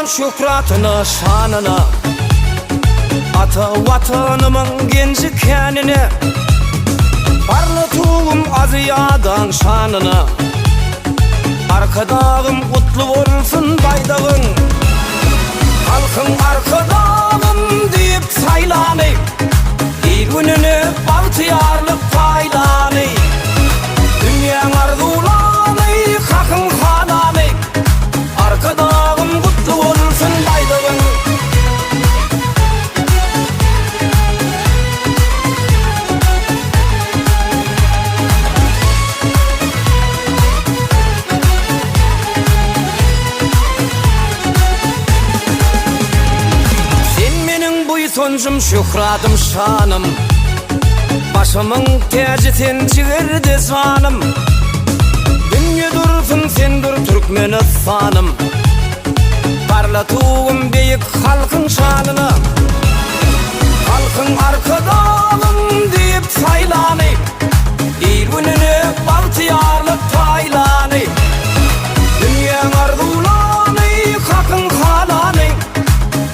şükratını şanını, ata vatanımın genci kendine, parlatuğum aziyadan şanını, arkadağım kutlu olsun baydağın, halkın arkadağım deyip saylanı, iyi gününü bahtiyarlık paylanı, dünyanın arzulanı kakın hananı, arkadağım kutlu olsun baydağın. Soncum şükradım şanım, başımın tacı sen çığırdı sanım. Dünya dursun sendir Türkmenistanım, parlatuğum büyük halkın şanını, halkın arkadağım deyip saylanı, iyi gününü bahtiyarlık paylanı, dünyanın arzulanı kakın halanı,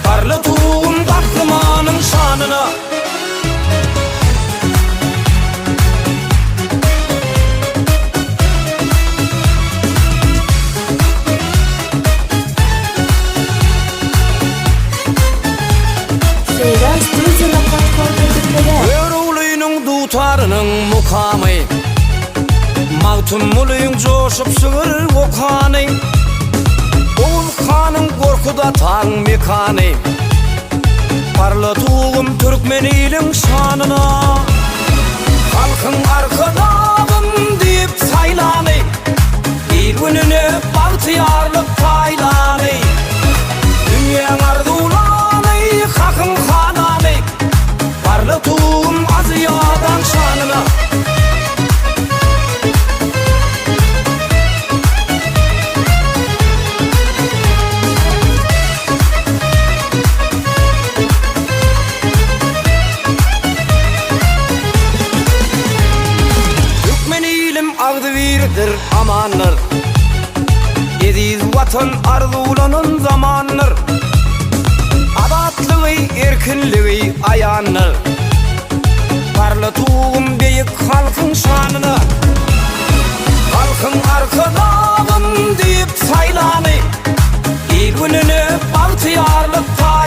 parlatuğum kahramanın şanına. Öğrülüğünün dutarının mukamı, mağtumuluyun coşup sığır okanı, Oğuz Khan'ın korkuda tan mekanı, parlatuğum Türkmenilin şanına, halkın arkadağım deyip saylanı, iyi gününü bahtiyarlık paylanı, dünyanın arzulanı kakın hananı, parlatuğum aziyadan şanına. Ağdıvirdir amanlar, Ediz vatan arzulanın zamanlar, adatlığı erkinliği ayanlar, parlatuğum büyük halkın şanını, halkın arkadağım deyip saylanı, iyi gününü bahtiyarlık